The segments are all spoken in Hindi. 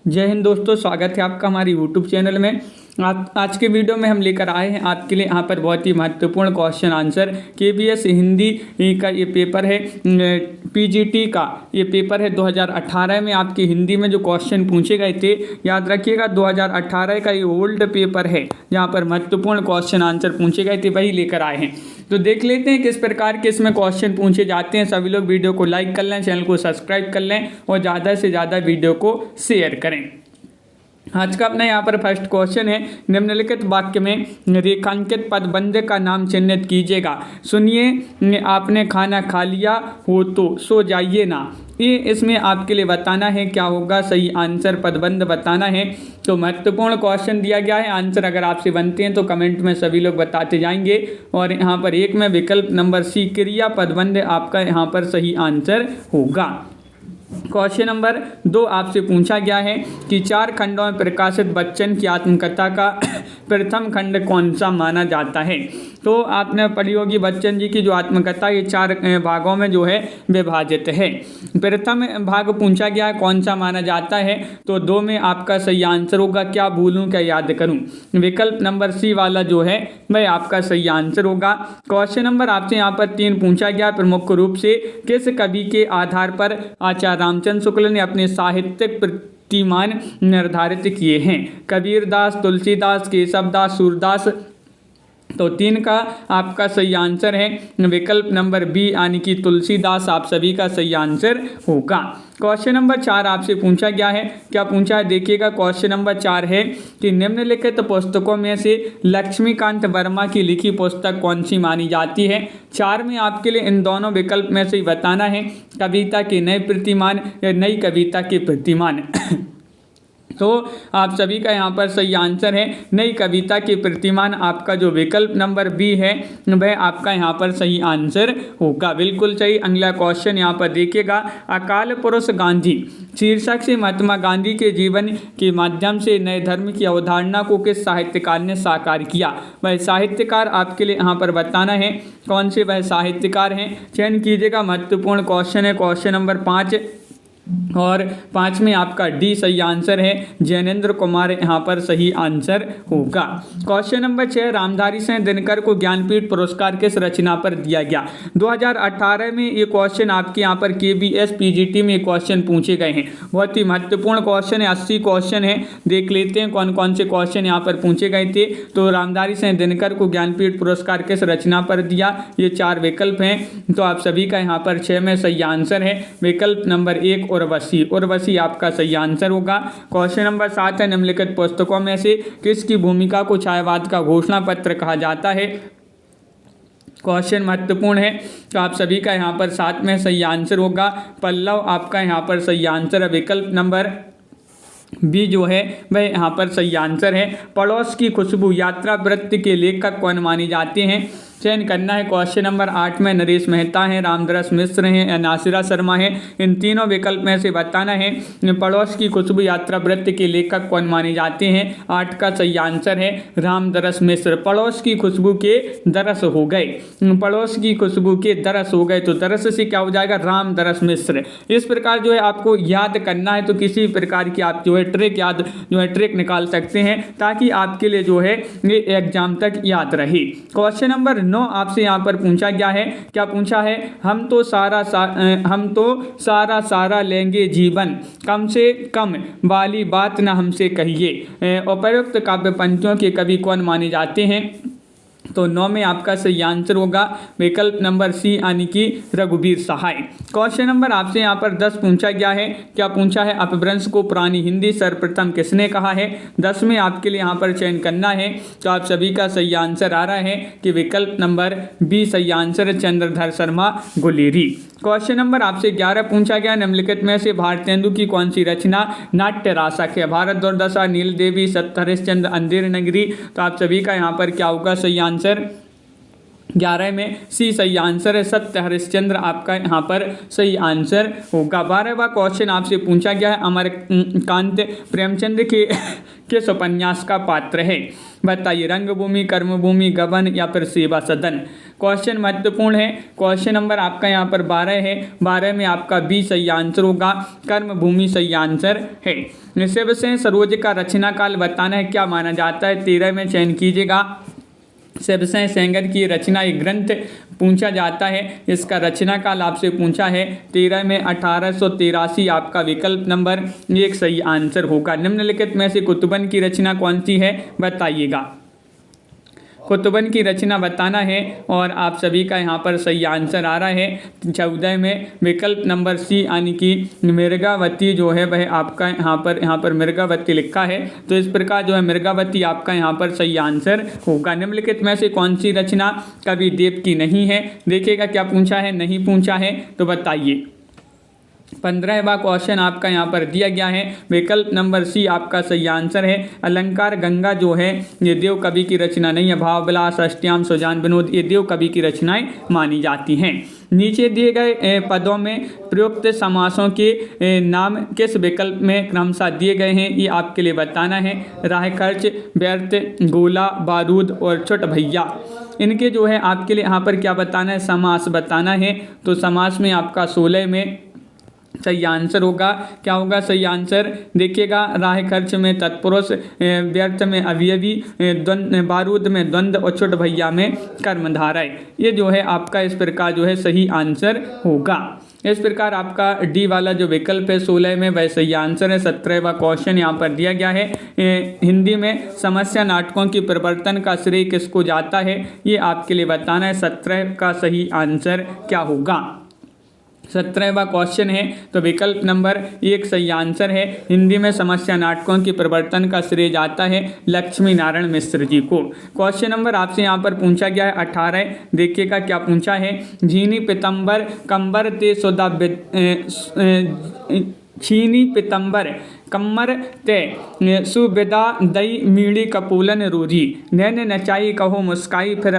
जय हिंद दोस्तों, स्वागत है आपका हमारे यूट्यूब चैनल में। आज के वीडियो में हम लेकर आए हैं आपके लिए यहाँ पर बहुत ही महत्वपूर्ण क्वेश्चन आंसर केबीएस हिंदी का ये पेपर है। पीजीटी का ये पेपर है 2018 में आपकी हिंदी में जो क्वेश्चन पूछे गए थे, याद रखिएगा 2018 का ये ओल्ड पेपर है जहाँ पर महत्वपूर्ण क्वेश्चन आंसर पूछे गए थे, वही लेकर आए हैं। तो देख लेते हैं किस प्रकार के इसमें क्वेश्चन पूछे जाते हैं। सभी लोग वीडियो को लाइक कर लें, चैनल को सब्सक्राइब कर लें और ज़्यादा से ज़्यादा वीडियो को शेयर करें। आज का अपना यहाँ पर फर्स्ट क्वेश्चन है, निम्नलिखित वाक्य में रेखांकित पदबंध का नाम चिन्हित कीजिएगा। सुनिए, आपने खाना खा लिया हो तो सो जाइए ना। ये इसमें आपके लिए बताना है क्या होगा सही आंसर, पदबंध बताना है। तो महत्वपूर्ण क्वेश्चन दिया गया है। आंसर अगर आपसे बनते हैं तो कमेंट में सभी लोग बताते जाएंगे। और यहाँ पर एक में विकल्प नंबर सी क्रिया पदबंध आपका यहाँ पर सही आंसर होगा। क्वेश्चन नंबर 2 आपसे पूछा गया है कि 4 खंडों में प्रकाशित बच्चन की आत्मकथा का प्रथम खंड कौन सा माना जाता है। तो आपने पढ़ी होगी बच्चन जी की जो आत्मकथा ये 4 भागों में जो है विभाजित है। प्रथम भाग पूछा गया है कौन सा माना जाता है, तो 2 में आपका सही आंसर होगा क्या भूलूं क्या याद करूं। विकल्प नंबर सी वाला जो है वह आपका सही आंसर होगा। क्वेश्चन नंबर आपसे यहाँ पर 3 पूछा गया प्रमुख रूप से किस कवि के आधार पर आचार्य रामचंद्र शुक्ल ने अपने साहित्यिक प्रतिमान निर्धारित किए हैं। कबीरदास, तुलसीदास, केशवदास, सूरदास। तो 3 का आपका सही आंसर है विकल्प नंबर बी यानी कि तुलसीदास आप सभी का सही आंसर होगा। क्वेश्चन नंबर 4 आपसे पूछा गया है, क्या पूछा है देखिएगा। क्वेश्चन नंबर 4 है कि निम्नलिखित पुस्तकों में से लक्ष्मीकांत वर्मा की लिखी पुस्तक कौन सी मानी जाती है। 4 में आपके लिए इन दोनों विकल्प में से बताना है, कविता के नए प्रतिमान या नई कविता के प्रतिमान। तो आप सभी का यहाँ पर सही आंसर है नई कविता के प्रतिमान। आपका जो विकल्प नंबर बी है वह आपका यहाँ पर सही आंसर होगा, बिल्कुल सही। अगला क्वेश्चन यहाँ पर देखिएगा, अकाल पुरुष गांधी शीर्षक से महात्मा गांधी के जीवन के माध्यम से नए धर्म की अवधारणा को किस साहित्यकार ने साकार किया। वह साहित्यकार आपके लिए यहाँ पर बताना है कौन से वह साहित्यकार हैं, चयन कीजिएगा। महत्वपूर्ण क्वेश्चन है क्वेश्चन नंबर 5 और 5 में आपका डी सही आंसर है, जैनेन्द्र कुमार यहाँ पर सही आंसर होगा। क्वेश्चन नंबर 6, रामधारी सिंह दिनकर को ज्ञानपीठ पुरस्कार किस रचना पर दिया गया। 2018 में ये क्वेश्चन आपके यहाँ पर केबीएस पीजीटी में क्वेश्चन पूछे गए हैं। बहुत ही महत्वपूर्ण क्वेश्चन है, 80 क्वेश्चन है। देख लेते हैं कौन कौन से क्वेश्चन यहाँ पर पूछे गए थे। तो रामधारी सिंह दिनकर को ज्ञानपीठ पुरस्कार किस रचना पर दिया, ये 4 विकल्प हैं। तो आप सभी का यहाँ पर 6 में सही आंसर है विकल्प नंबर 1 उर्वशी आपका सही आंसर होगा। क्वेश्चन नंबर 7 है, निम्नलिखित पुस्तकों में से किसकी भूमिका को छायावाद का घोषणा पत्र कहा जाता है। क्वेश्चन महत्वपूर्ण है, तो आप सभी का यहाँ पर 7 में सही आंसर होगा पल्लव आपका यहाँ पर सही आंसर है। विकल्प नंबर बी जो है वह यहाँ पर सही आंसर है। पड़ोस की खुशबू यात्रा वृत्त के लेखक कौन माने जाते हैं, चयन करना है। क्वेश्चन नंबर 8 में नरेश मेहता हैं, रामदास मिश्र हैं या नासिरा शर्मा हैं। इन तीनों विकल्प में से बताना है पड़ोस की खुशबू यात्रा वृत्त के लेखक कौन माने जाते हैं। 8 का सही आंसर है रामदास मिश्र। पड़ोस की खुशबू के दरस हो गए, पड़ोस की खुशबू के दरस हो गए, तो दरस से क्या हो जाएगा रामदास मिश्र। इस प्रकार जो है आपको याद करना है, तो किसी प्रकार की आप जो है ट्रिक निकाल सकते हैं ताकि आपके लिए जो है ये एग्जाम तक याद रहे। क्वेश्चन नंबर 9 आपसे यहाँ पर पूछा गया है, क्या पूछा है, हम तो सारा लेंगे जीवन, कम से कम वाली बात न हमसे कहिए। उपयुक्त काव्य पंक्तियों के कवि कौन माने जाते हैं। तो 9 में आपका सही आंसर होगा विकल्प नंबर सी यानी कि रघुवीर सहाय। क्वेश्चन नंबर आपसे यहाँ पर 10 पूछा गया है, क्या पूछा है, अपभ्रंश को पुरानी हिंदी सर्वप्रथम किसने कहा है। 10 में आपके लिए यहाँ पर चयन करना है, तो आप सभी का सही आंसर आ रहा है कि विकल्प नंबर बी सही आंसर है, चंद्रधर शर्मा गुलेरी। क्वेश्चन नंबर आपसे 11 पूछा गया, निम्नलिखित में से भारतेंदु की कौन सी रचना नाट्य रासक है। भारत दुर्दशा, नील देवी, सत्य हरिश्चंद्र, अंधेर नगरी। तो आप सभी का यहाँ पर क्या होगा सही आंसर, 11 में सी सही आंसर है, सत्य हरिश्चंद्र आपका यहाँ पर सही आंसर होगा। 12वां क्वेश्चन आपसे पूछा गया है, अमरकांत प्रेमचंद के किस उपन्यास का पात्र है? बताइए, रंगभूमि, कर्मभूमि, गबन या फिर सेवा सदन। क्वेश्चन महत्वपूर्ण है। क्वेश्चन नंबर आपका यहाँ पर 12 है। 12 में आपका बी सही आंसर होगा, कर्मभूमि सही आंसर है। शिवसेन सरोज का रचना काल बताना है, क्या माना जाता है? 13 में चयन कीजिएगा। शिवसेन सेंगर की रचना एक ग्रंथ पूछा जाता है, इसका रचना काल आपसे पूछा है। 13 में 1883 आपका विकल्प नंबर 1 सही आंसर होगा। निम्नलिखित में से कुतुबन की रचना कौन सी है? बताइएगा। कुतुबन की रचना बताना है और आप सभी का यहाँ पर सही आंसर आ रहा है 14 में विकल्प नंबर सी, यानी कि मृगावती जो है वह आपका यहाँ पर मृगावती लिखा है, तो इस प्रकार जो है मृगावती आपका यहाँ पर सही आंसर होगा। निम्नलिखित में से कौन सी रचना कवि देव की नहीं है? देखिएगा क्या पूछा है, नहीं पूछा है तो बताइए। 15वां क्वेश्चन आपका यहाँ पर दिया गया है, विकल्प नंबर सी आपका सही आंसर है। अलंकार गंगा जो है ये देव कवि की रचना नहीं है। भाव विलास, अष्टयाम, सुजान विनोद ये देव कवि की रचनाएं मानी जाती हैं। नीचे दिए गए पदों में प्रयुक्त समासों के नाम किस विकल्प में क्रमशः दिए गए हैं, ये आपके लिए बताना है। राह खर्च, व्यर्थ, गोला बारूद और छुट भैया, इनके जो है आपके लिए यहाँ पर क्या बताना है? समास बताना है। तो समास में आपका 16 में सही आंसर होगा। क्या होगा सही आंसर? देखिएगा, राह खर्च में तत्पुरुष, व्यर्थ में अवयवी, बारूद में द्वंद्व और छुट भैया में कर्मधारय, ये जो है आपका इस प्रकार जो है सही आंसर होगा। इस प्रकार आपका डी वाला जो विकल्प है 16 में वह सही आंसर है। 17वां क्वेश्चन यहाँ पर दिया गया है, हिंदी में समस्या नाटकों की प्रवर्तन का श्रेय किसको जाता है? ये आपके लिए बताना है। 17 का सही आंसर क्या होगा? 17वां क्वेश्चन है तो विकल्प नंबर 1 सही आंसर है। हिंदी में समस्या नाटकों के प्रवर्तन का श्रेय जाता है लक्ष्मी नारायण मिश्र जी को। क्वेश्चन नंबर आपसे यहाँ पर पूछा गया है 18, देखिएगा क्या पूछा है। झीनी पितंबर कंबर ते सुदा छीनी पितंबर कम्मर ते सुविदा दई मीड़ी कपूलन रूरी, नैन नचाई कहो मुस्काई फिर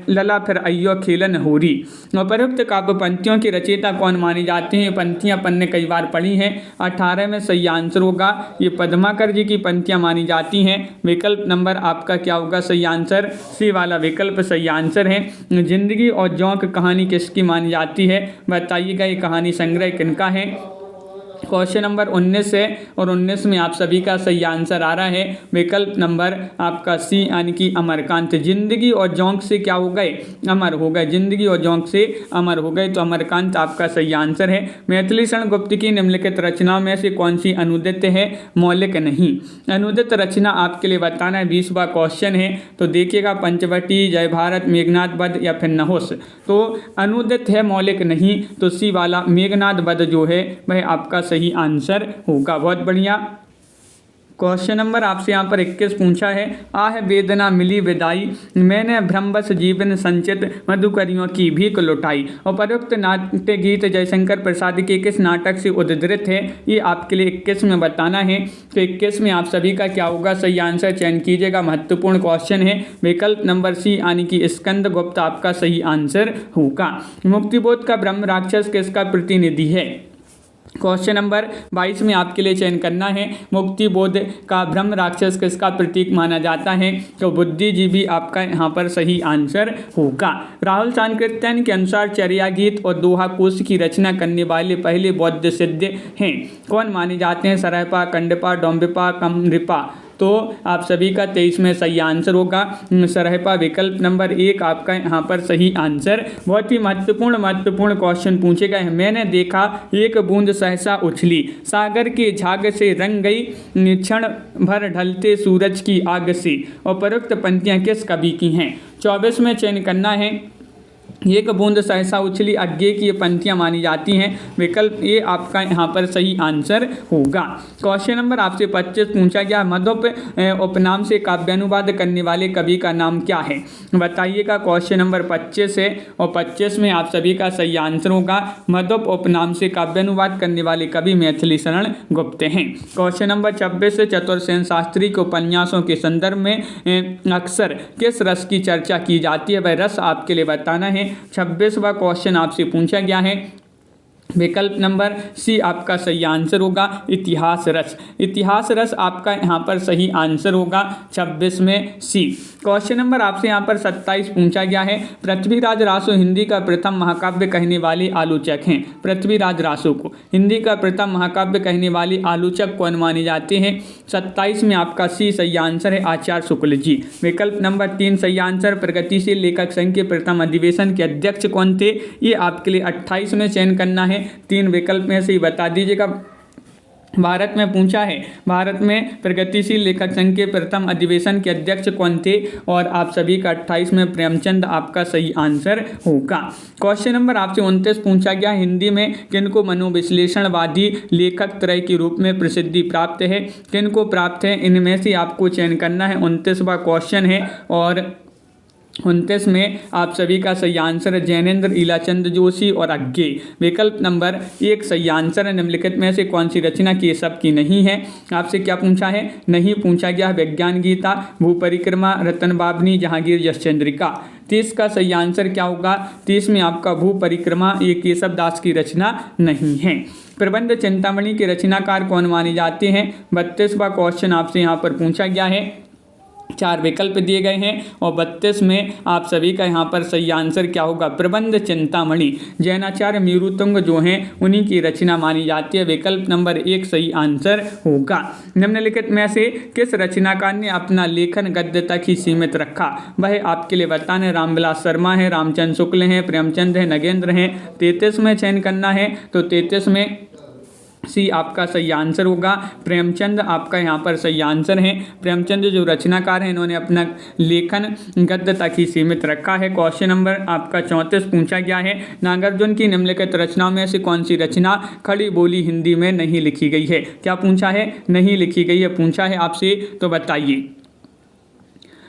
लला फिर अयो खेलन होरी। उपरोक्त काव्य पंक्तियों की रचयिता कौन मानी जाती हैं? पंक्तियाँ अपन ने कई बार पढ़ी हैं। 18 में सही आंसर होगा, ये पद्माकर जी की पंक्तियाँ मानी जाती हैं। विकल्प नंबर आपका क्या होगा सही आंसर? सी वाला विकल्प सही आंसर है। जिंदगी और जौक कहानी किसकी मानी जाती है? बताइएगा, ये कहानी संग्रह किनका है? क्वेश्चन नंबर 19 है और 19 में आप सभी का सही आंसर आ रहा है विकल्प नंबर आपका सी, यानी कि अमरकांत। जिंदगी और जौक से क्या हो गए? अमर हो गए। जिंदगी और जौक से अमर हो गए, तो अमरकांत आपका सही आंसर है। मैथिली शरण गुप्त की निम्नलिखित रचनाओं में से कौन सी अनुदित है, मौलिक नहीं? अनुदित रचना आपके लिए बताना है। 20वां क्वेश्चन है, तो देखिएगा पंचवटी, जय भारत, मेघनाथ वध या फिर नहुस। तो अनुदित है, मौलिक नहीं, तो सी वाला मेघनाथ वध जो है वह आपका सही आंसर होगा। बहुत बढ़िया। क्वेश्चन नंबर आपसे यहाँ पर 21 पूछा है। आह वेदना मिली विदाई, मैंने भ्रमवश जीवन संचित मधुकरियों की भीख लुटाई। उपरोक्त नाट्य गीत जयशंकर प्रसाद के किस नाटक से उद्धृत है? ये आपके लिए 21 में बताना है। तो 21 में आप सभी का क्या होगा सही आंसर? चयन कीजिएगा, महत्वपूर्ण क्वेश्चन है। विकल्प नंबर सी, यानी कि स्कंद गुप्त आपका सही आंसर होगा। मुक्तिबोध का ब्रह्म राक्षस किसका प्रतिनिधि है? क्वेश्चन नंबर 22 में आपके लिए चयन करना है। मुक्ति बोध का ब्रह्म राक्षस किसका प्रतीक माना जाता है? तो बुद्धिजीवी आपका यहाँ पर सही आंसर होगा। राहुल सांकृत्यायन के अनुसार चर्या गीत और दोहा कोश की रचना करने वाले पहले बौद्ध सिद्ध हैं, कौन माने जाते हैं? सरहपा, कंडपा, डोम्बिपा, कमरिपा। तो आप सभी का 23 में सही आंसर होगा सरहपा, विकल्प नंबर 1 आपका यहाँ पर सही आंसर। बहुत ही महत्वपूर्ण क्वेश्चन पूछे गए हैं। मैंने देखा एक बूंद सहसा उछली, सागर के झाग से रंग गई, क्षण भर ढलते सूरज की आग से। उपरोक्त पंक्तियाँ किस कवि की हैं? 24 में चयन करना है। एक बूंद सहसा उछली अज्ञे की ये पंक्तियाँ मानी जाती हैं। विकल्प ए आपका यहाँ पर सही आंसर होगा। क्वेश्चन नंबर आपसे 25 पूछा गया, मधुप उपनाम से काव्यानुवाद करने वाले कवि का नाम क्या है, बताइएगा। क्वेश्चन नंबर 25 है और 25 में आप सभी का सही आंसर होगा मधुप उपनाम से काव्यानुवाद करने वाले कवि मैथिली शरण गुप्त हैं। क्वेश्चन नंबर 26 से चतुर्सेन शास्त्री के उपन्यासों के संदर्भ में अक्सर किस रस की चर्चा की जाती है, वह रस आपके लिए बताना है। 26वां क्वेश्चन आपसे पूछा गया है, विकल्प नंबर सी आपका सही आंसर होगा इतिहास रस। इतिहास रस आपका यहाँ पर सही आंसर होगा 26 में सी। क्वेश्चन नंबर आपसे यहाँ पर 27 पूछा गया है, पृथ्वीराज रासो हिंदी का प्रथम महाकाव्य कहने वाले आलोचक हैं। पृथ्वीराज रासो को हिंदी का प्रथम महाकाव्य कहने वाले आलोचक कौन माने जाते हैं। 27 में आपका सी सही आंसर है आचार्य शुक्ल जी। विकल्प नंबर 3 सही आंसर, प्रगतिशील लेखक संघ के प्रथम अधिवेशन के अध्यक्ष कौन थे, ये आपके लिए 28 में चयन करना है। 3 विकल्प में से ही बता दीजिएगा। भारत में पूछा है, भारत में प्रगतिशील लेखक संघ के प्रथम अधिवेशन के अध्यक्ष कौन थे, और आप सभी का 28 में प्रेमचंद आपका सही आंसर होगा। क्वेश्चन नंबर आपसे 29 पूछा गया, हिंदी में किनको मनोविश्लेषणवादी लेखक त्रय के रूप में प्रसिद्धि प्राप्त है, किनको प्राप्त है, इनमें से आपको चयन करना है। 29वां क्वेश्चन है और 29 में आप सभी का सही आंसर है जैनेन्द्र, ईलाचंद जोशी और अज्ञे। विकल्प नंबर 1 सही आंसर है। निम्नलिखित में से कौन सी रचना केशव की नहीं है। आपसे क्या पूछा है, नहीं पूछा गया विज्ञान गीता, भू परिक्रमा, रतन बावनी, जहांगीर यश चंद्रिका। 30 का सही आंसर क्या होगा, 30 में आपका भू परिक्रमा ये केशव दास की रचना नहीं है। प्रबंध चिंतामणि के रचनाकार कौन माने जाते हैं। 32वां क्वेश्चन आपसे यहाँ पर पूछा गया है, 4 विकल्प दिए गए हैं और 32 में आप सभी का यहाँ पर सही आंसर क्या होगा, प्रबंध चिंतामणि जैनाचार्य मीरुतुंग जो हैं उन्हीं की रचना मानी जाती है। विकल्प नंबर 1 सही आंसर होगा। निम्नलिखित में से किस रचनाकार ने अपना लेखन गद्य तक ही सीमित रखा, वह आपके लिए बताना है। रामविलास शर्मा है, रामचंद्र शुक्ल हैं, प्रेमचंद है, नगेंद्र हैं। 33 में चयन करना है तो 33 में सी आपका सही आंसर होगा, प्रेमचंद आपका यहाँ पर सही आंसर है। प्रेमचंद जो रचनाकार हैं इन्होंने अपना लेखन गद्य तक ही सीमित रखा है। क्वेश्चन नंबर आपका 34 पूछा गया है, नागार्जुन की निम्नलिखित रचनाओं में से कौन सी रचना खड़ी बोली हिंदी में नहीं लिखी गई है। क्या पूछा है, नहीं लिखी गई है पूछा है आपसे, तो बताइए।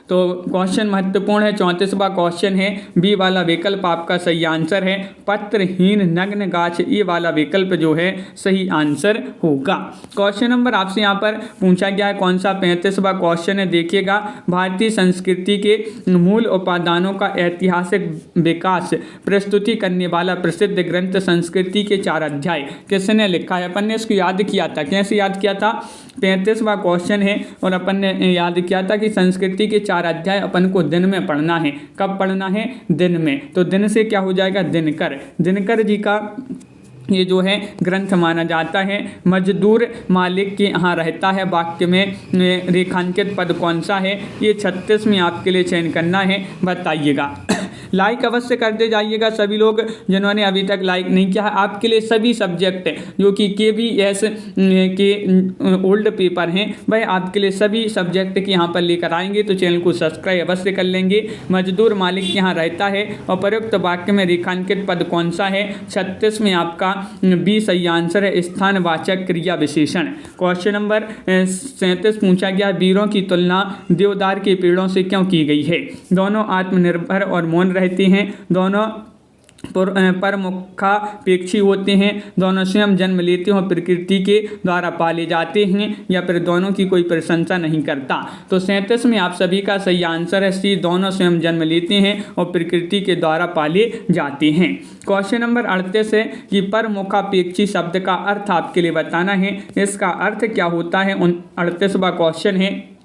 तो क्वेश्चन महत्वपूर्ण है। 34वां क्वेश्चन है, बी वाला विकल्प आपका सही आंसर है, पत्रहीन नग्न गाछ, ये वाला विकल्प जो है सही आंसर होगा। क्वेश्चन नंबर आपसे यहाँ पर पूछा गया है कौन सा, 35वां क्वेश्चन है। देखिएगा, भारतीय संस्कृति के मूल उपादानों का ऐतिहासिक विकास प्रस्तुति करने वाला प्रसिद्ध ग्रंथ संस्कृति के 4 अध्याय किसने लिखा है। अपन ने इसको याद किया था, कैसे याद किया था, 35वां क्वेश्चन है और अपन ने याद किया था कि संस्कृति के 4 अध्याय अपन को दिन में पढ़ना है। कब पढ़ना है, दिन में। तो दिन से क्या हो जाएगा, दिनकर जी का ये जो है ग्रंथ माना जाता है। मजदूर मालिक के यहाँ रहता है वाक्य में रेखांकित पद कौन सा है, ये 36 में आपके लिए चयन करना है, बताइएगा। लाइक अवश्य करते जाइएगा सभी लोग जिन्होंने अभी तक लाइक नहीं किया है। आपके लिए सभी सब्जेक्ट जो कि KVS के ओल्ड पेपर हैं वह आपके लिए सभी सब्जेक्ट के यहाँ पर लेकर आएंगे, तो चैनल को सब्सक्राइब अवश्य कर लेंगे। मजदूर मालिक के यहाँ रहता है और प्रयुक्त वाक्य में रेखांकित पद कौन सा है, 36 में आपका बी सही आंसर है, स्थानवाचक क्रिया विशेषण। क्वेश्चन नंबर 37 पूछा गया, वीरों की तुलना देवदार के पेड़ों से क्यों की गई है। दोनों आत्मनिर्भर और मौन रहते हैं, दोनों परमुखापेक्षी होते हैं, दोनों स्वयं जन्म लेते हैं और प्रकृति के द्वारा पाले जाते हैं, या फिर दोनों की कोई प्रशंसा नहीं करता। तो 37 में आप सभी का सही आंसर है सी, दोनों स्वयं जन्म लेते हैं और प्रकृति के द्वारा पाले जाते हैं। क्वेश्चन नंबर 38 है कि परमुखापेक्षी शब्द का अर्थ आपके लिए बताना है, इसका अर्थ क्या होता है। 38वां क्वेश्चन है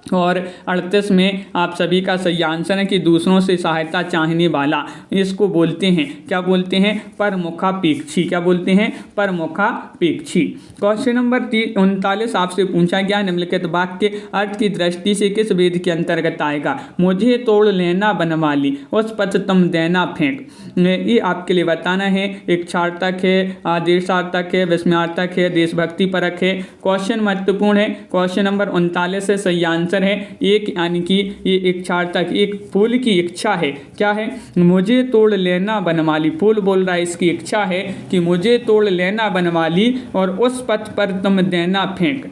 और 38 में आप सभी का सही आंसर है कि दूसरों से सहायता चाहने वाला, इसको बोलते हैं, क्या बोलते हैं, परमुखापेक्षी। क्या बोलते हैं, परमुखापेक्षी। क्वेश्चन नंबर 39 आपसे पूछा गया, निम्नलिखित वाक्य अर्थ की दृष्टि से किस वेद के अंतर्गत आएगा। मुझे तोड़ लेना बनवाली, उस पथ तुम देना फेंक, ये आपके लिए बताना है। इच्छार्थक है, आदेशार्थक है, विस्मयार्थक है, देशभक्ति परक है। क्वेश्चन महत्वपूर्ण है। क्वेश्चन नंबर 39 से सही आंसर आंसर है एक, यानी कि ये इच्छार्थक, एक फूल की इच्छा है। क्या है? मुझे तोड़ लेना बनमाली। फूल बोल रहा है, इसकी इच्छा है कि मुझे तोड़ लेना बनमाली और उस पथ पर तुम देना फेंक।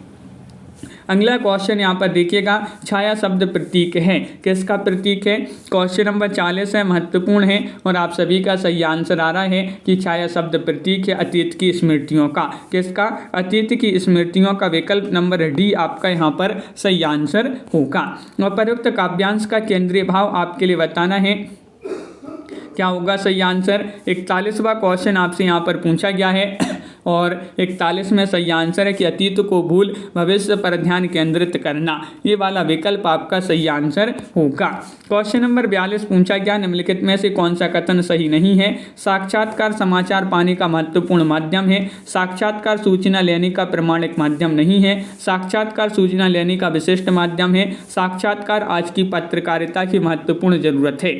अगला क्वेश्चन यहाँ पर देखिएगा, छाया शब्द प्रतीक है, किसका प्रतीक है? क्वेश्चन नंबर 40 है, महत्वपूर्ण है और आप सभी का सही आंसर आ रहा है कि छाया शब्द प्रतीक है अतीत की स्मृतियों का। किसका? अतीत की स्मृतियों का। विकल्प नंबर डी आपका यहाँ पर सही आंसर होगा। और प्रयुक्त काव्यांश का केंद्रीय भाव आपके लिए बताना है, क्या होगा सही आंसर? 41वां क्वेश्चन आपसे यहाँ पर पूछा गया है और 41 में सही आंसर है कि अतीत को भूल भविष्य पर ध्यान केंद्रित करना। ये वाला विकल्प आपका सही आंसर होगा। क्वेश्चन नंबर 42 पूछा गया, निम्नलिखित में से कौन सा कथन सही नहीं है? साक्षात्कार समाचार पाने का महत्वपूर्ण माध्यम है। साक्षात्कार सूचना लेने का प्रमाणिक माध्यम नहीं है। साक्षात्कार सूचना लेने का विशिष्ट माध्यम है। साक्षात्कार आज की पत्रकारिता की महत्वपूर्ण जरूरत है।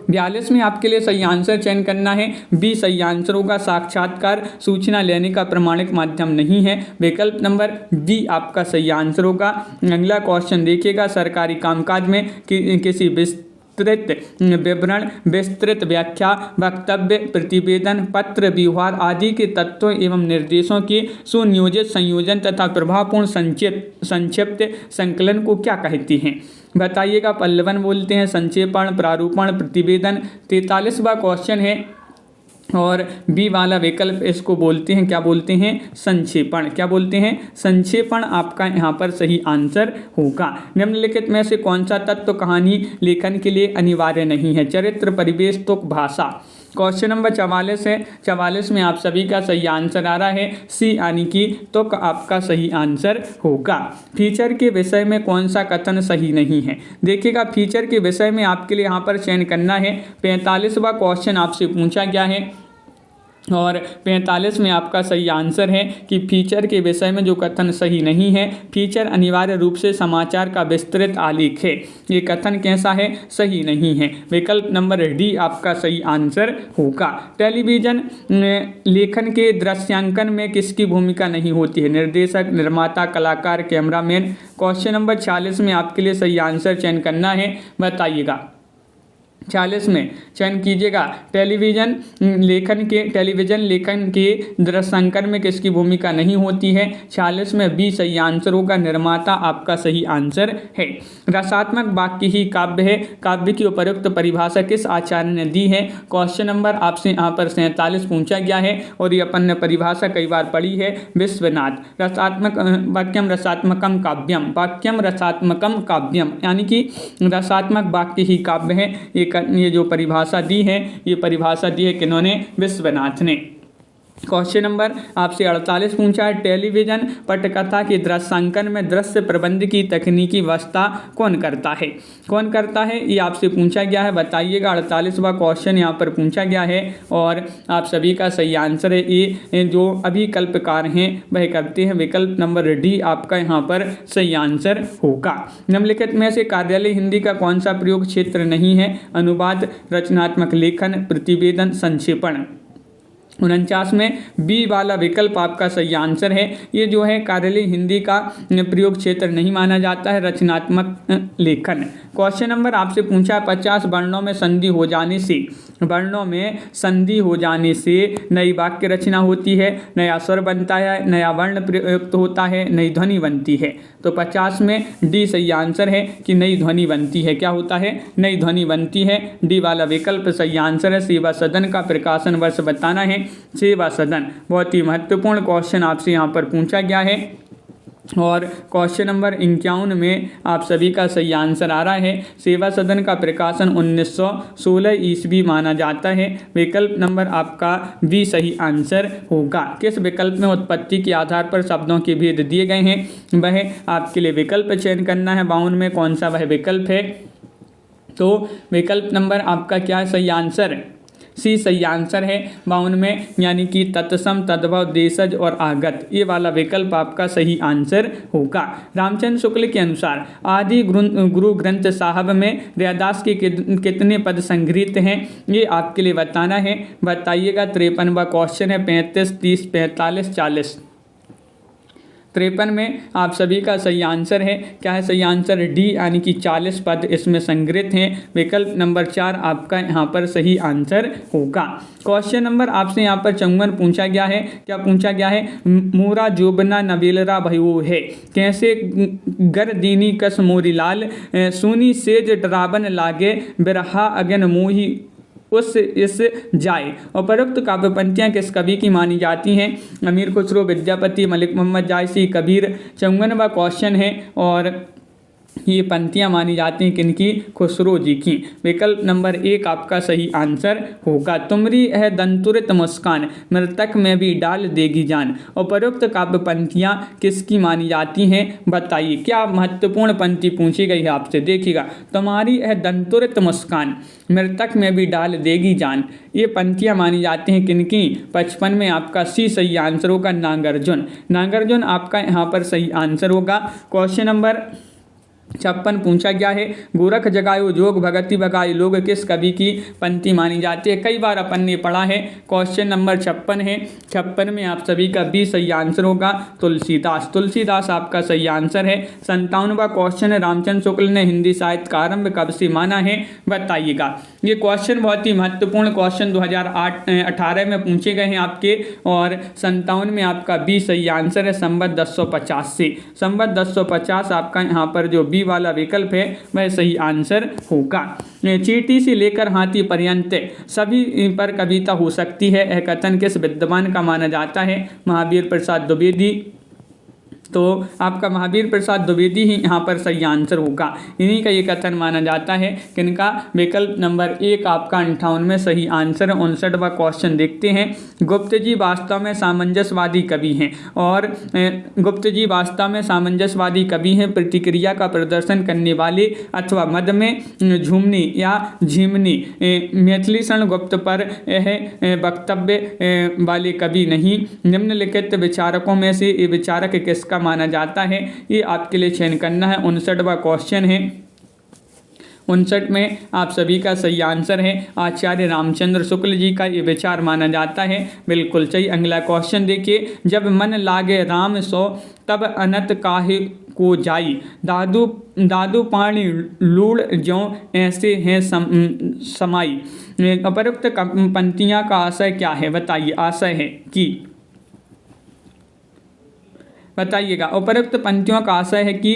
42 में आपके लिए सही आंसर चयन करना है। बी सही आंसर होगा, साक्षात्कार सूचना लेने का प्रमाणिक माध्यम नहीं है। विकल्प नंबर बी आपका सही आंसर होगा। अगला क्वेश्चन देखिएगा, सरकारी कामकाज में किसी विस्तृत विवरण, विस्तृत व्याख्या, वक्तव्य, प्रतिवेदन, पत्र व्यवहार आदि के तत्वों एवं निर्देशों के सुनियोजित संयोजन तथा प्रभावपूर्ण संक्षिप्त संकलन को क्या कहते हैं? बताइएगा। पल्लवन बोलते हैं, संक्षेपण, प्रारूपण, प्रतिवेदन। 43वां क्वेश्चन है और बी वाला विकल्प इसको बोलते हैं, क्या बोलते हैं? संक्षेपण। क्या बोलते हैं? संक्षेपण आपका यहाँ पर सही आंसर होगा। निम्नलिखित में से कौन सा तत्व कहानी लेखन के लिए अनिवार्य नहीं है? चरित्र, परिवेश, तुक, भाषा। क्वेश्चन नंबर 44 है। 44 में आप सभी का सही आंसर आ रहा है सी, यानी कि तुक आपका सही आंसर होगा। फीचर के विषय में कौन सा कथन सही नहीं है? देखिएगा, फीचर के विषय में आपके लिए यहाँ पर चयन करना है। 45वां क्वेश्चन आपसे पूछा गया है और 45 में आपका सही आंसर है कि फीचर के विषय में जो कथन सही नहीं है, फीचर अनिवार्य रूप से समाचार का विस्तृत आलेख है। ये कथन कैसा है? सही नहीं है। विकल्प नंबर डी आपका सही आंसर होगा। टेलीविजन लेखन के दृश्यांकन में किसकी भूमिका नहीं होती है? निर्देशक, निर्माता, कलाकार, कैमरामैन। क्वेश्चन नंबर 46 में आपके लिए सही आंसर चयन करना है, बताइएगा। 40 में चयन कीजिएगा, टेलीविजन लेखन के दृश्यांकन में किसकी भूमिका नहीं होती है? 46 में बी सही आंसर होगा, निर्माता आपका सही आंसर है। रसात्मक वाक्य ही काव्य है, काव्य की उपयुक्त परिभाषा किस आचार्य ने दी है? क्वेश्चन नंबर आपसे यहाँ पर 47 पूछा गया है और ये अपन ने परिभाषा कई बार पढ़ी है, विश्वनाथ। रसात्मक वाक्यम रसात्मकम काव्यम, वाक्यम रसात्मकम काव्यम, यानी कि रसात्मक वाक्य ही काव्य है। ये जो परिभाषा दी है, ये परिभाषा दी है किन्होंने? विश्वनाथ ने। क्वेश्चन नंबर आपसे 48 पूछा है, टेलीविजन पटकथा के दृश्यांकन में दृश्य प्रबंध की तकनीकी व्यवस्था कौन करता है? कौन करता है, ये आपसे पूछा गया है, बताइएगा। 48वां क्वेश्चन यहाँ पर पूछा गया है और आप सभी का सही आंसर है ये जो अभिकल्पकार हैं वह करते हैं। विकल्प नंबर डी आपका यहाँ पर सही आंसर होगा। निम्नलिखित में से कार्यालय हिंदी का कौन सा प्रयोग क्षेत्र नहीं है? अनुवाद, रचनात्मक लेखन, प्रतिवेदन, संक्षेपण। 49 में बी वाला विकल्प आपका सही आंसर है। ये जो है कार्यालय हिंदी का प्रयोग क्षेत्र नहीं माना जाता है, रचनात्मक लेखन। क्वेश्चन नंबर आपसे पूछा 50 वर्णों में संधि हो जाने से नई वाक्य रचना होती है, नया स्वर बनता है, नया वर्ण प्रयुक्त होता है, नई ध्वनि बनती है। तो 50 में डी सही आंसर है कि नई ध्वनि बनती है। क्या होता है? नई ध्वनि बनती है। डी वाला विकल्प सही आंसर है। सेवा सदन का प्रकाशन वर्ष बताना है। सेवा सदन बहुत ही महत्वपूर्ण क्वेश्चन आपसे यहाँ पर पूछा गया है और क्वेश्चन नंबर 51 में आप सभी का सही आंसर आ रहा है। सेवा सदन का प्रकाशन 1916 ईस्वी माना जाता है। विकल्प नंबर आपका बी सही आंसर होगा। किस विकल्प में उत्पत्ति के आधार पर शब्दों के भेद दिए गए हैं, वह आपके लिए विकल्प चयन करना है। 52 में कौन सा वह विकल्प है? तो विकल्प नंबर आपका क्या है सही आंसर? सी सही आंसर है 52 में, यानी कि तत्सम, तद्भव, देशज और आगत। ये वाला विकल्प आपका सही आंसर होगा। रामचंद्र शुक्ल के अनुसार आदि गुरु ग्रंथ साहब में रैदास के कितने पद संग्रहित हैं, ये आपके लिए बताना है। बताइएगा। 53वां क्वेश्चन है। 35, 30, 45, 40। 53 में आप सभी का सही आंसर है, क्या है सही आंसर? डी, यानी कि 40 पद इसमें संग्रहित हैं। विकल्प नंबर 4 आपका यहाँ पर सही आंसर होगा। क्वेश्चन नंबर आपसे यहाँ पर 54 पूछा गया है। क्या पूछा गया है? मोरा जोबना नवेलरा भयो है, कैसे गर दीनी कस मोरी लाल, सुनी सेज डरावन लागे, बिरहा अगन मोही उस इस जाए। उपरोक्त काव्य पंक्तियाँ किस कवि की मानी जाती हैं? अमीर खुसरो, विद्यापति, मलिक मोहम्मद जायसी, कबीर। 54वां क्वेश्चन है और ये पंक्तियाँ मानी जाती हैं किनकी? खुसरो जी की। विकल्प नंबर 1 आपका सही आंसर होगा। तुमरी है दंतुरित मुस्कान, मृतक में भी डाल देगी जान। उपरोक्त काव्य पंक्तियाँ किसकी मानी जाती हैं? बताइए। क्या महत्वपूर्ण पंक्ति पूछी गई है आपसे? देखिएगा, तुम्हारी है दंतुरित मुस्कान, मृतक में भी डाल देगी जान। ये पंक्तियाँ मानी जाती हैं किनकी? 55 में आपका सी सही आंसर होगा, नागार्जुन। नागार्जुन आपका यहाँ पर सही आंसर होगा। क्वेश्चन नंबर 56 पूछा गया है। गोरख जगायो जोग भगति बगाई लोग, किस कवि की पंक्ति मानी जाती है? कई बार अपन ने पढ़ा है। क्वेश्चन नंबर 56 है। 56 में आप सभी का बी सही आंसर होगा, तुलसीदास। तुलसीदास आपका सही आंसर है। 57वां क्वेश्चन है, रामचंद्र शुक्ल ने हिंदी साहित्य का आरंभ कब से माना है? बताइएगा। ये क्वेश्चन बहुत ही महत्वपूर्ण क्वेश्चन 2018 में पूछे गए हैं आपके, और 57 में आपका बी सही आंसर है, संवत 1050 से। संवत 1050 आपका यहाँ पर जो बी वाला विकल्प है वह सही आंसर होगा। चींटी से लेकर हाथी पर्यंत सभी पर कविता हो सकती है, यह कथन किस विद्वान का माना जाता है? महावीर प्रसाद द्विवेदी। तो आपका महावीर प्रसाद द्विवेदी ही यहाँ पर सही आंसर होगा। इन्हीं का ये कथन माना जाता है किनका? विकल्प नंबर 1 आपका 58 में सही आंसर है। 59वां क्वेश्चन देखते हैं। गुप्त जी वास्तव में सामंजस्यवादी कवि हैं, और गुप्त जी वास्तव में सामंजस्यवादी कवि हैं, प्रतिक्रिया का प्रदर्शन करने वाले अथवा मद में झूमनी या झिमनी मैथिली शरण गुप्त पर यह वक्तव्य वाले कवि नहीं। निम्नलिखित विचारकों में से ये विचारक किसका माना जाता है? ये आपके लिए चयन करना है। 59वां क्वेश्चन है। 59 में आप सभी का सही आंसर है, आचार्य रामचंद्र शुक्ल जी का ये विचार माना जाता है। बिल्कुल सही। अगला क्वेश्चन देखिए। जब मन लागे राम सो, तब अनत काहे को जाई, दादू दादू पानी लूड़ ज्यों ऐसे हैं समाई। उपरोक्त पंक्तियाँ का आशय क्या है? बताइए। आशय है कि बताइएगा। उपरोक्त पंक्तियों का आशय है कि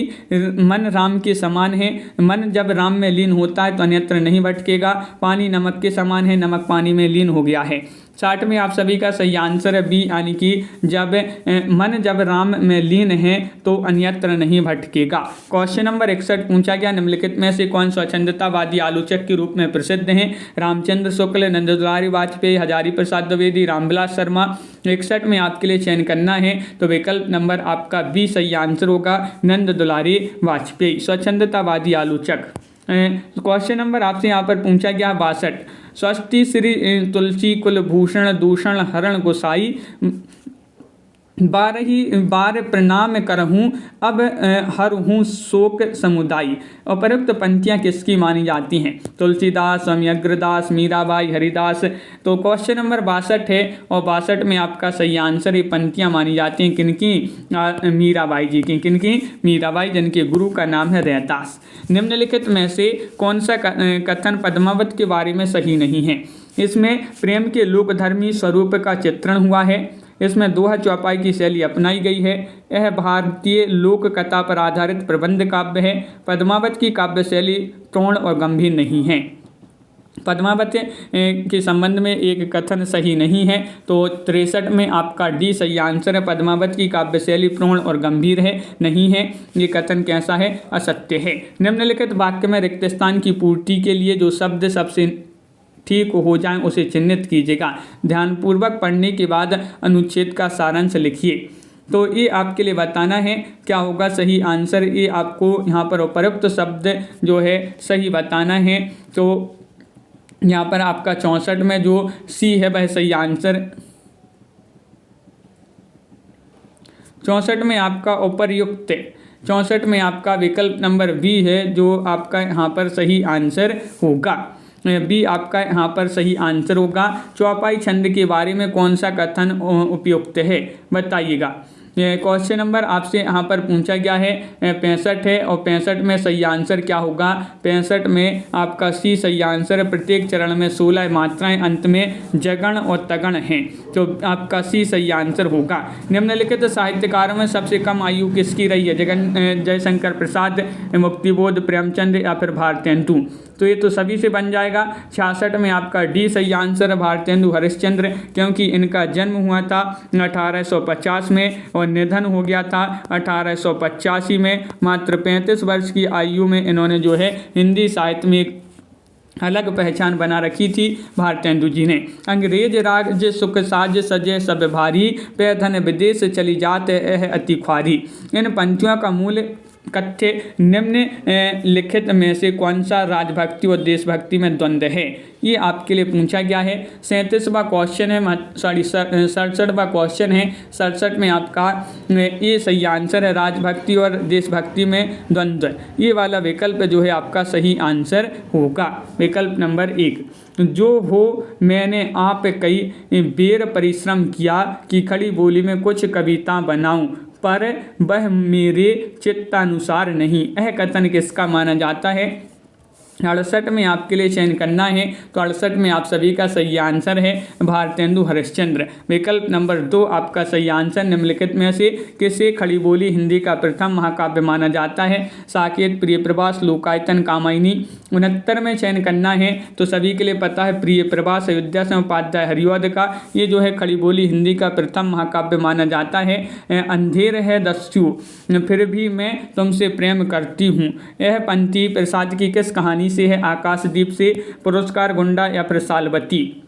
मन राम के समान है, मन जब राम में लीन होता है तो अन्यत्र नहीं भटकेगा। पानी नमक के समान है, नमक पानी में लीन हो गया है। 60 में आप सभी का सही आंसर है बी, यानी कि जब मन जब राम में लीन है तो अन्यत्र नहीं भटकेगा। क्वेश्चन नंबर 61 पूछा गया। निम्नलिखित में से कौन स्वच्छंदतावादी आलोचक के रूप में प्रसिद्ध हैं? रामचंद्र शुक्ल, नंद दुलारी वाजपेयी, हजारी प्रसाद द्विवेदी, रामविलास शर्मा। 61 में आपके लिए चयन करना है, तो विकल्प नंबर आपका बी सही आंसर होगा, नंद दुलारी वाजपेयी, स्वच्छंदतावादी आलोचक। क्वेश्चन नंबर आपसे यहाँ पर पूछा गया 62। स्वस्ति श्री तुलसी कुलभूषण दूषण हरण गोसाई, बार प्रणाम करहूँ अब हरहूँ शोक समुदायी। उपरोक्त पंक्तियाँ किसकी मानी जाती हैं? तुलसीदास, स्वामी अग्रदास, मीराबाई, हरिदास। तो क्वेश्चन नंबर 62 है, और 62 में आपका सही आंसर ये पंक्तियाँ मानी जाती हैं किनकी? मीराबाई जी की। किनकी? मीराबाई, जिनके गुरु का नाम है रैदास। निम्नलिखित में से कौन सा कथन पद्मावत के बारे में सही नहीं है? इसमें प्रेम के लोकधर्मी स्वरूप का चित्रण हुआ है, इसमें दोहा चौपाई की शैली अपनाई गई है, यह भारतीय लोक कथा पर आधारित प्रबंध काव्य है, पद्मावत की काव्य शैली टोण और गंभीर नहीं है। पद्मावत के संबंध में एक कथन सही नहीं है, तो 63 में आपका डी सही आंसर है। पद्मावत की काव्य शैली पूर्ण और गंभीर है, नहीं है। ये कथन कैसा है? असत्य है। निम्नलिखित वाक्य में रिक्त स्थान की पूर्ति के लिए जो शब्द सबसे ठीक हो जाए उसे चिन्हित कीजिएगा। ध्यानपूर्वक पढ़ने के बाद अनुच्छेद का सारांश लिखिए। तो ये आपके लिए बताना है क्या होगा सही आंसर। ये आपको यहाँ पर उपरोक्त शब्द जो है सही बताना है। तो यहाँ पर आपका 64 में जो सी है वह सही आंसर। 64 में आपका उपर्युक्त, 64 में आपका विकल्प नंबर बी है जो आपका यहाँ पर सही आंसर होगा। बी आपका यहाँ पर सही आंसर होगा। चौपाई छंद के बारे में कौन सा कथन उपयुक्त है? बताइएगा। क्वेश्चन नंबर आपसे यहाँ पर पूछा गया है 65 है, और 65 में सही आंसर क्या होगा? 65 में आपका सी सही आंसर। प्रत्येक चरण में 16 मात्राएं, अंत में जगण और तगण हैं, तो आपका सी सही आंसर होगा। निम्नलिखित साहित्यकारों में सबसे कम आयु किसकी रही है? जयशंकर प्रसाद, मुक्तिबोध, प्रेमचंद या फिर भारतेंदु? तो ये तो सभी से बन जाएगा। 66 में आपका डी सही आंसर है, भारतेंदु हरिश्चंद्र, क्योंकि इनका जन्म हुआ था 1850 में और निधन हो गया था 1885 में। मात्र 35 वर्ष की आयु में इन्होंने जो है हिंदी साहित्य में एक अलग पहचान बना रखी थी भारतेंदु जी ने। अंग्रेज राज सुख साज सजे सब भारी, पे धन विदेश चली जात है अति ख्वारी। इन पंक्तियों का मूल कथ्य निम्न लिखित में से कौन सा राजभक्ति और देशभक्ति में द्वंद्व है? ये आपके लिए पूछा गया है। 37वां क्वेश्चन है, 67वां क्वेश्चन है। 67 में आपका ये सही आंसर है, राजभक्ति और देशभक्ति में द्वंद्व। ये वाला विकल्प जो है आपका सही आंसर होगा, विकल्प नंबर 1। जो हो मैंने आप कई बेर परिश्रम किया कि खड़ी बोली में कुछ कविता बनाऊं, पर वह मेरे चित्तानुसार नहीं। यह कथन किसका माना जाता है? 68 में आपके लिए चयन करना है, तो 68 में आप सभी का सही आंसर है भारतेंदु हरिश्चंद्र। विकल्प नंबर 2 आपका सही आंसर। निम्नलिखित में से किसे खड़ी बोली हिंदी का प्रथम महाकाव्य माना जाता है? साकेत, प्रिय प्रवास, लोकायतन, कामायनी? 69 में चयन करना है, तो सभी के लिए पता है प्रिय प्रवास, अयोध्या से उपाध्याय हरिऔध का ये जो है खड़ी बोली हिंदी का प्रथम महाकाव्य माना जाता है। अंधेर है दस्यु फिर भी मैं तुमसे प्रेम करती हूँ, यह पंक्ति प्रसाद की किस कहानी से है? आकाशदीप से, पुरस्कार, गुंडा या फिर सालवती?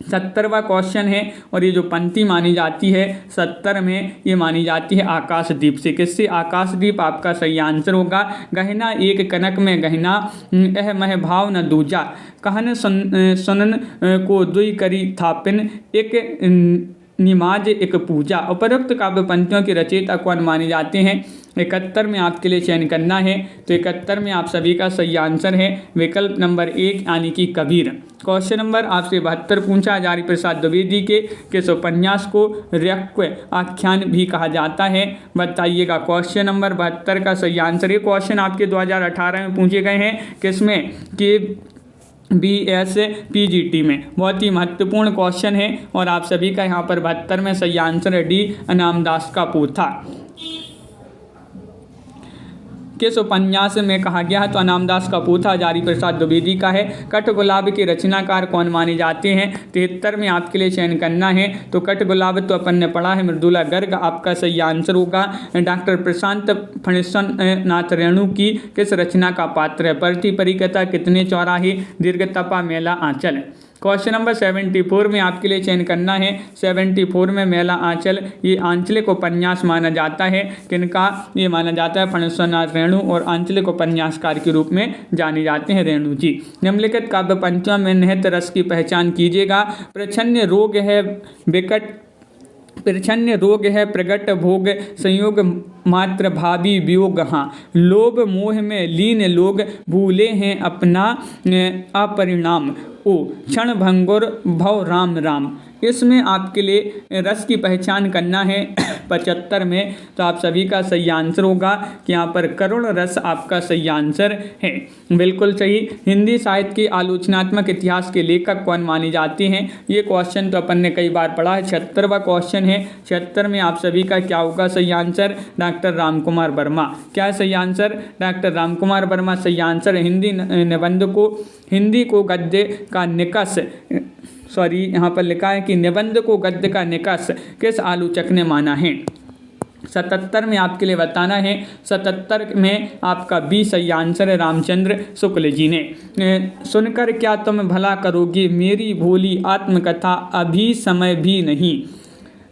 70वां क्वेश्चन है, और ये जो पंक्ति मानी जाती है 70 में ये मानी जाती है आकाशदीप से। किससे? आकाशदीप आपका सही आंसर होगा। गहना एक कनक में गहना, यह मह भाव न दूजा, कहन सुनन को दुई करी थापिन, एक निमाज एक पूजा। उपरोक्त काव्य पंक्तियों के रचयिता कौन माने जाते हैं? 71 में आपके लिए चयन करना है, तो 71 में आप सभी का सही आंसर है विकल्प नंबर 1 यानी कि कबीर। क्वेश्चन नंबर आपसे 72 पूछा, हजारी प्रसाद द्विवेदी के किस उपन्यास को रैक्य आख्यान भी कहा जाता है? बताइएगा। क्वेश्चन नंबर 72 का सही आंसर। ये क्वेश्चन आपके 2018 में पूछे गए हैं, किसमें? कि BS PGT में। बहुत ही महत्वपूर्ण क्वेश्चन है, और आप सभी का यहाँ पर 72 में सही आंसर है डी, अनामदास का पोथा। किस उपन्यास में कहा गया है? तो अनामदास का पोथा हजारी प्रसाद द्विवेदी का है। कठगुलाब के रचनाकार कौन माने जाते हैं? 73 में आपके लिए चयन करना है, तो कठगुलाब तो अपन ने पढ़ा है, मृदुला गर्ग आपका सही आंसर होगा। डॉक्टर प्रशांत फणीश्वर नाथ रेणु की किस रचना का पात्र है? परती परिकथा, कितने चौराहे, दीर्घतपा, मेला आंचल? क्वेश्चन नंबर 74 में आपके लिए चयन करना है। 74 में मेला आंचल ये आंचलिक उपन्यास माना जाता है। किनका? ये माना जाता है फणीश्वर नाथ रेणु, और आंचलिक उपन्यासकार के रूप में जाने जाते हैं रेणु जी। निम्नलिखित काव्य पंक्तियों में निहित रस की पहचान कीजिएगा। प्रच्छन्न रोग है विकट, प्रच्छन्न रोग है प्रगट भोग, संयोग मात्र भावी वियोग, हाँ लोभ मोह में लीन लोग, भूले हैं अपना अपरिणाम, ओ क्षण भंगुर भव राम राम। इसमें आपके लिए रस की पहचान करना है 75 में, तो आप सभी का सही आंसर होगा कि यहाँ पर करुण रस आपका सही आंसर है। बिल्कुल सही। हिंदी साहित्य के आलोचनात्मक इतिहास के लेखक कौन माने जाते हैं? ये क्वेश्चन तो अपन ने कई बार पढ़ा है। 76वां क्वेश्चन है। 76 में आप सभी का क्या होगा सही आंसर? डॉक्टर रामकुमार वर्मा। क्या है सही आंसर? डॉक्टर रामकुमार वर्मा सही आंसर। हिंदी निबंध को, हिंदी को गद्य का निकष, यहाँ पर लिखा है कि निबंध को गद्य का निकष किस आलोचक ने माना है? 77 में आपके लिए बताना है। 77 में आपका बी सही आंसर है, रामचंद्र शुक्ल जी ने। सुनकर क्या तुम भला करोगे मेरी भोली आत्मकथा, अभी समय भी नहीं,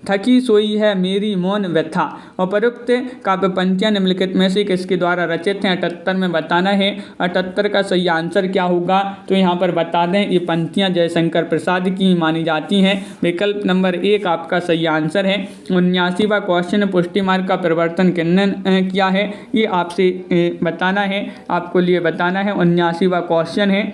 थकी सोई है मेरी मौन व्यथा। उपरोक्त काव्य पंक्तियाँ निम्नलिखित में से किसके द्वारा रचित हैं? 78 में बताना है। 78 का सही आंसर क्या होगा? तो यहाँ पर बता दें, ये पंक्तियाँ जयशंकर प्रसाद की मानी जाती हैं। विकल्प नंबर 1 आपका सही आंसर है। 79वां क्वेश्चन, पुष्टि मार्ग का प्रवर्तन किसने किया है? ये आपसे बताना है, आपको लिए बताना है। 79वां क्वेश्चन है।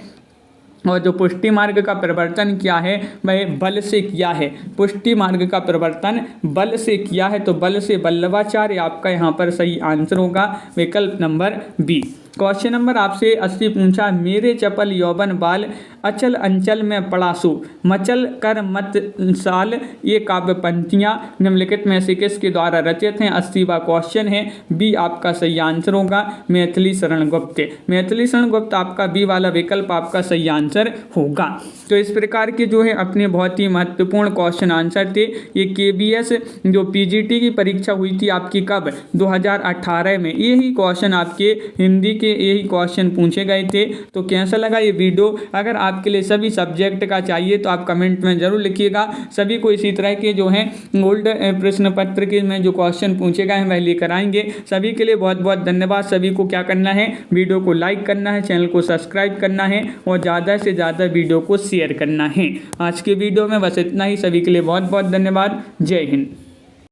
और जो पुष्टि मार्ग का परिवर्तन किया है वह बल से किया है। पुष्टि मार्ग का परिवर्तन बल से किया है, तो बल से वल्लभाचार्य आपका यहाँ पर सही आंसर होगा विकल्प नंबर बी। क्वेश्चन नंबर आपसे 80 पूछा, मेरे चपल यौवन बाल अचल अंचल में पड़ासु मचल कर मत साल, ये काव्य पंक्तियाँ निम्नलिखित में से किसके द्वारा रचित हैं। 80वां क्वेश्चन है, बी आपका सही आंसर होगा मैथिली शरण गुप्त। मैथिली शरण गुप्त आपका बी वाला विकल्प आपका सही आंसर होगा। तो इस प्रकार के जो है अपने बहुत ही महत्वपूर्ण क्वेश्चन आंसर थे। ये KBS जो PGT की परीक्षा हुई थी आपकी कब, 2018 में, यही क्वेश्चन आपके हिंदी के यही क्वेश्चन पूछे गए थे। तो कैसा लगा ये वीडियो? अगर आपके लिए सभी सब्जेक्ट का चाहिए तो आप कमेंट में जरूर लिखिएगा। सभी को इसी तरह के जो हैं ओल्ड प्रश्न पत्र के में जो क्वेश्चन पूछे गए हैं वह लेकर आएंगे। सभी के लिए बहुत बहुत धन्यवाद। सभी को क्या करना है, वीडियो को लाइक करना है, चैनल को सब्सक्राइब करना है और ज़्यादा से ज़्यादा वीडियो को शेयर करना है। आज के वीडियो में बस इतना ही। सभी के लिए बहुत बहुत धन्यवाद। जय हिंद।